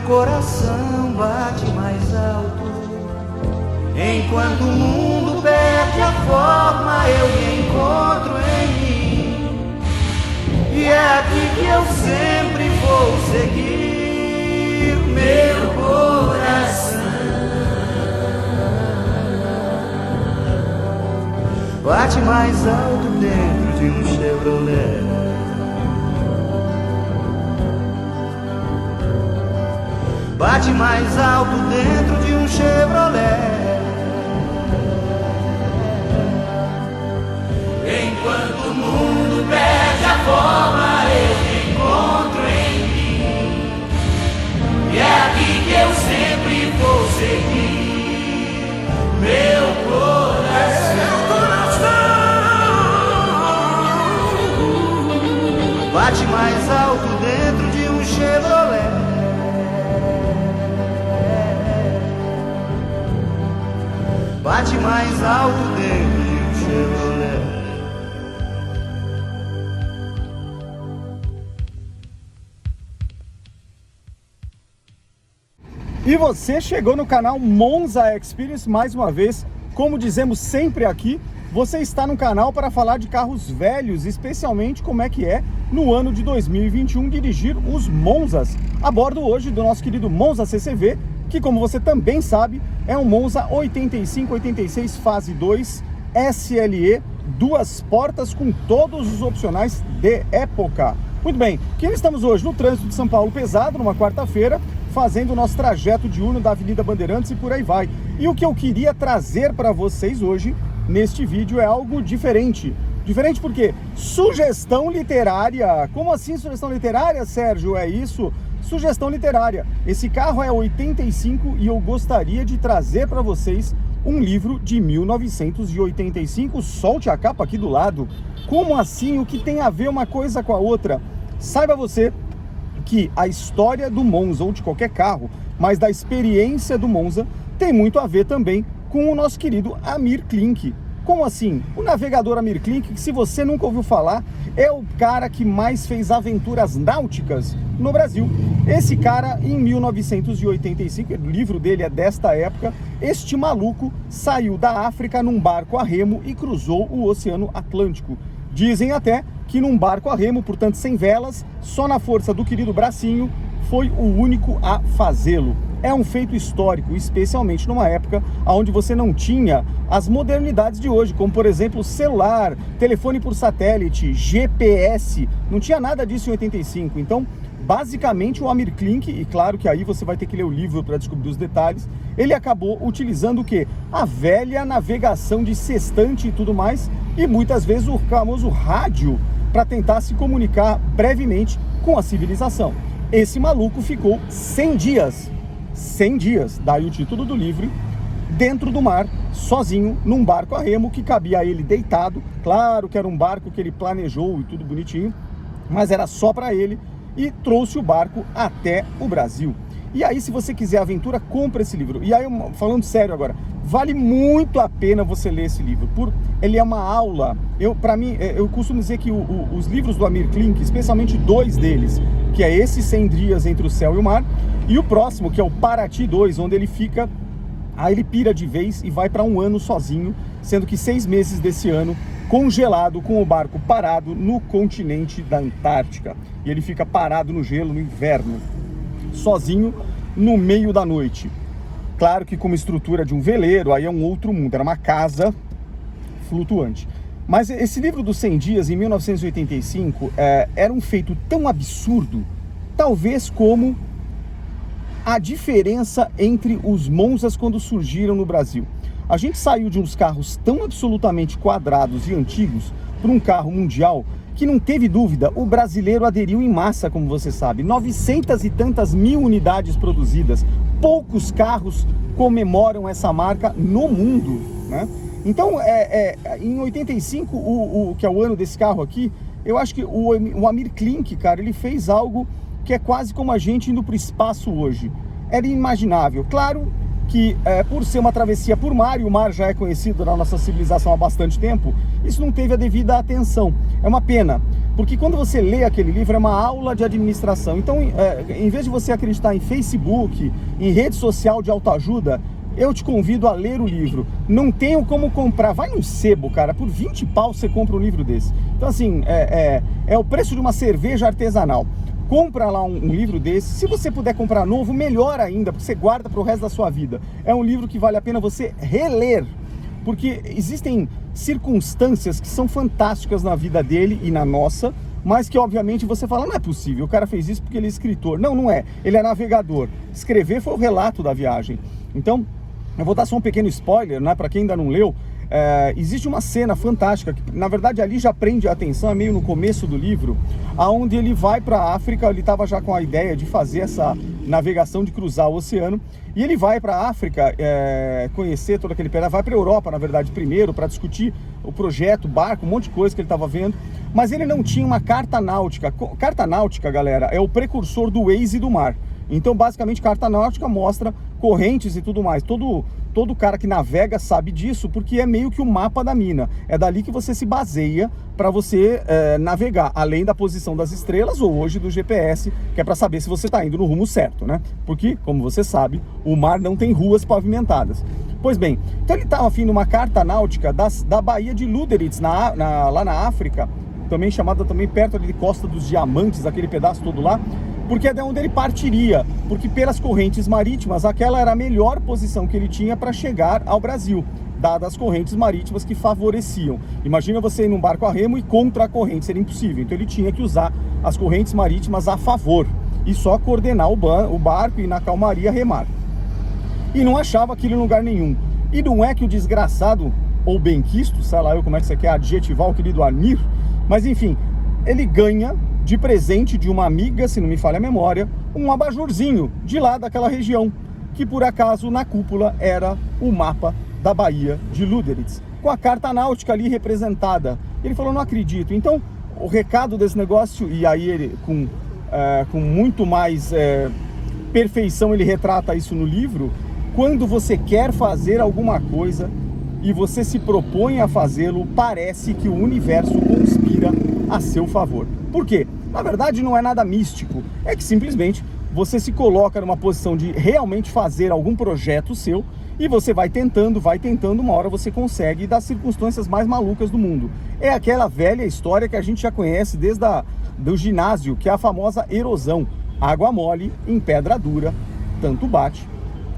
coração bate mais alto. Enquanto o mundo perde a forma, eu me encontro em mim. E é aqui que eu sempre vou seguir meu coração. Bate mais alto dentro de um Chevrolet. Bate mais alto dentro de um Chevrolet. Enquanto o mundo perde a forma, eu me encontro em mim. E é aqui que eu sempre vou seguir meu coração. Bate mais alto dentro de um Chevrolet. Bate mais alto dentro de um Chevrolet. E você chegou no canal Monza Experience mais uma vez. Como dizemos sempre aqui, você está no canal para falar de carros velhos, especialmente como é que é no ano de 2021 dirigir os Monzas. A bordo hoje do nosso querido Monza CCV, que, como você também sabe, é um Monza 85-86 fase 2 SLE, duas portas com todos os opcionais de época. Muito bem, que estamos hoje no trânsito de São Paulo pesado, numa quarta-feira, fazendo o nosso trajeto diurno da Avenida Bandeirantes e por aí vai. E o que eu queria trazer para vocês hoje, neste vídeo, é algo diferente. Diferente porque sugestão literária. Como assim sugestão literária, Sérgio? É isso? Sugestão literária. Esse carro é 85 e eu gostaria de trazer para vocês um livro de 1985. Solte a capa aqui do lado. Como assim? O que tem a ver uma coisa com a outra? Saiba você que a história do Monza, ou de qualquer carro, mas da experiência do Monza, tem muito a ver também com o nosso querido Amir Klink. Como assim? O navegador Amir Klink, que se você nunca ouviu falar, é o cara que mais fez aventuras náuticas no Brasil. Esse cara, em 1985, o livro dele é desta época, este maluco saiu da África num barco a remo e cruzou o Oceano Atlântico. Dizem até que num barco a remo, portanto sem velas, só na força do querido bracinho, foi o único a fazê-lo. É um feito histórico, especialmente numa época onde você não tinha as modernidades de hoje, como por exemplo celular, telefone por satélite, GPS, não tinha nada disso em 85. Então, basicamente o Amir Klink, e claro que aí você vai ter que ler o livro para descobrir os detalhes, ele acabou utilizando o quê? A velha navegação de sextante e tudo mais, e muitas vezes o famoso rádio para tentar se comunicar brevemente com a civilização. Esse maluco ficou 100 dias, daí o título do livro, dentro do mar, sozinho, num barco a remo que cabia a ele deitado. Claro que era um barco que ele planejou e tudo bonitinho, mas era só para ele, e trouxe o barco até o Brasil. E aí, se você quiser aventura, compra esse livro. E aí, falando sério agora, vale muito a pena você ler esse livro. Ele é uma aula. Para mim, eu costumo dizer que os livros do Amir Klink, especialmente dois deles, que é esse 100 dias entre o céu e o mar, e o próximo, que é o Paraty 2, onde ele fica, aí ele pira de vez e vai para um ano sozinho, sendo que 6 meses desse ano congelado, com o barco parado no continente da Antártica. E ele fica parado no gelo no inverno, sozinho, no meio da noite. Claro que com uma estrutura de um veleiro, aí é um outro mundo, era uma casa flutuante. Mas esse livro dos 100 dias, em 1985, era um feito tão absurdo, talvez como a diferença entre os Monzas quando surgiram no Brasil. A gente saiu de uns carros tão absolutamente quadrados e antigos para um carro mundial que não teve dúvida, o brasileiro aderiu em massa, como você sabe. 900 e tantas mil unidades produzidas. Poucos carros comemoram essa marca no mundo, né? Então, em 85, que é o ano desse carro aqui, eu acho que o Amir Klink, cara, ele fez algo que é quase como a gente indo para o espaço hoje. Era inimaginável. Claro que por ser uma travessia por mar, e o mar já é conhecido na nossa civilização há bastante tempo, isso não teve a devida atenção. É uma pena, Porque quando você lê aquele livro é uma aula de administração. Então, em vez de você acreditar em Facebook, em rede social de autoajuda, eu te convido a ler o livro. Não tenho como comprar. Vai no sebo, cara. Por 20 pau você compra um livro desse. Então, assim, é o preço de uma cerveja artesanal. Compra lá um livro desse. Se você puder comprar novo, melhor ainda, porque você guarda para o resto da sua vida. É um livro que vale a pena você reler. Porque existem circunstâncias que são fantásticas na vida dele e na nossa, mas que obviamente você fala, não é possível, o cara fez isso porque ele é escritor. Não, não é. Ele é navegador. Escrever foi o relato da viagem. Então, eu vou dar só um pequeno spoiler, né, para quem ainda não leu. Existe uma cena fantástica, que na verdade ali já prende a atenção, é meio no começo do livro, aonde ele vai para a África. Ele estava já com a ideia de fazer essa navegação, de cruzar o oceano, e ele vai para a África conhecer todo aquele pedaço, vai para a Europa, na verdade, primeiro, para discutir o projeto, barco, um monte de coisa que ele estava vendo, mas ele não tinha uma carta náutica. Carta náutica, galera, é o precursor do Waze do mar. Então, basicamente, carta náutica mostra correntes e tudo mais. Todo cara que navega sabe disso, porque é meio que o mapa da mina. É dali que você se baseia para você navegar, além da posição das estrelas ou hoje do GPS, que é para saber se você está indo no rumo certo, né? Porque, como você sabe, o mar não tem ruas pavimentadas. Pois bem, então ele estava afim de uma carta náutica da Baía de Lüderitz, lá na África, também chamada também perto ali de Costa dos Diamantes, aquele pedaço todo lá, porque é de onde ele partiria, porque pelas correntes marítimas, aquela era a melhor posição que ele tinha para chegar ao Brasil, dadas as correntes marítimas que favoreciam. Imagina você ir num barco a remo e contra a corrente, seria impossível. Então ele tinha que usar as correntes marítimas a favor e só coordenar o barco e na calmaria remar. E não achava aquilo em lugar nenhum. E não é que o desgraçado, ou benquisto, sei lá eu como é que você quer adjetivar o querido Amir, mas enfim, ele ganha de presente de uma amiga, se não me falha a memória, um abajurzinho de lá daquela região, que por acaso na cúpula era o mapa da Baía de Lüderitz, com a carta náutica ali representada. Ele falou, não acredito. Então, o recado desse negócio, e aí ele com muito mais perfeição ele retrata isso no livro: quando você quer fazer alguma coisa e você se propõe a fazê-lo, parece que o universo conspira a seu favor. Por quê? Na verdade não é nada místico, é que simplesmente você se coloca numa posição de realmente fazer algum projeto seu e você vai tentando, uma hora você consegue, das circunstâncias mais malucas do mundo. É aquela velha história que a gente já conhece desde do ginásio, que é a famosa erosão. Água mole em pedra dura, tanto bate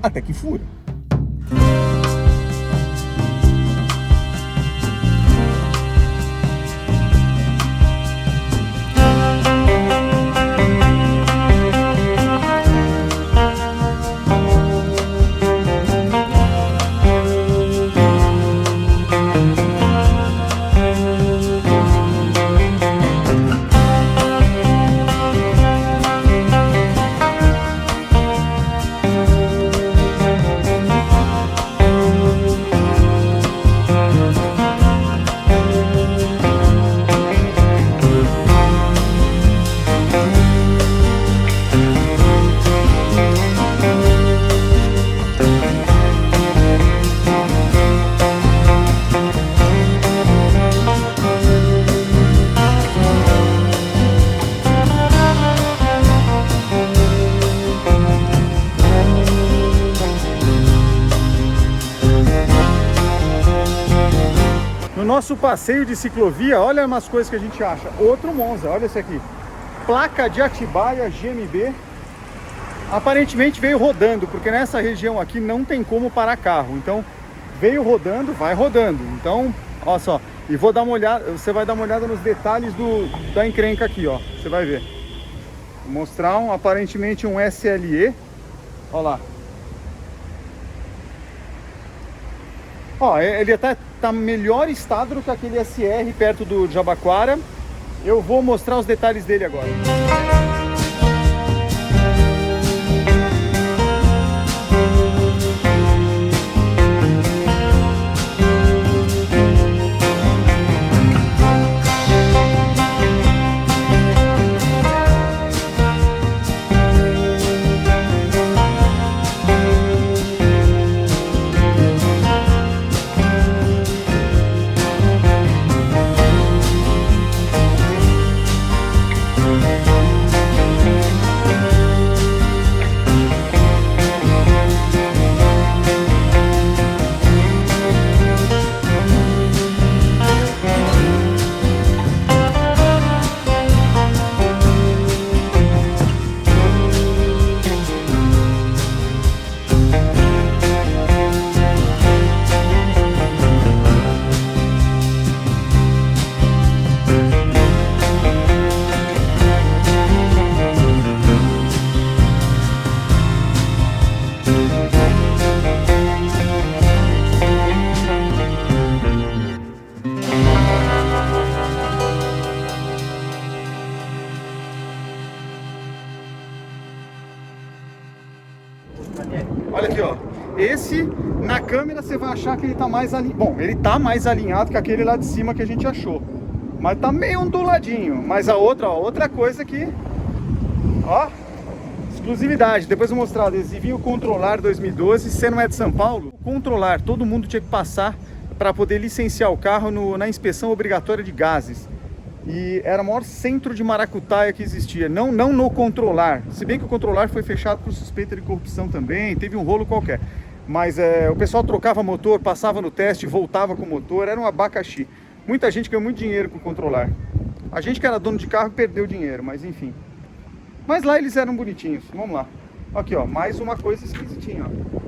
até que fura. Nosso passeio de ciclovia, olha umas coisas que a gente acha. Outro Monza, olha esse aqui. Placa de Atibaia GMB. Aparentemente veio rodando, porque nessa região aqui não tem como parar carro. Então veio rodando, vai rodando. Então, olha só. E vou dar uma olhada, você vai dar uma olhada nos detalhes da encrenca aqui, ó. Você vai ver. Vou mostrar aparentemente um SLE. Olha lá. Ó, ele até tá melhor estado do que aquele SR perto do Jabaquara. Eu vou mostrar os detalhes dele agora. Na câmera você vai achar que ele tá mais alinhado. Bom, ele tá mais alinhado que aquele lá de cima que a gente achou. Mas tá meio onduladinho. Mas a outra, ó, outra coisa aqui, ó, exclusividade. Depois eu vou mostrar o adesivinho Controlar 2012. Se você não é de São Paulo, o Controlar, todo mundo tinha que passar para poder licenciar o carro na inspeção obrigatória de gases. E era o maior centro de maracutaia que existia, não no Controlar. Se bem que o Controlar foi fechado por suspeita de corrupção também, teve um rolo qualquer. Mas o pessoal trocava motor, passava no teste, voltava com o motor, era um abacaxi. Muita gente ganhou muito dinheiro com o Controlar. A gente que era dono de carro perdeu dinheiro, mas enfim. Mas lá eles eram bonitinhos, vamos lá. Aqui ó, mais uma coisa esquisitinha, ó.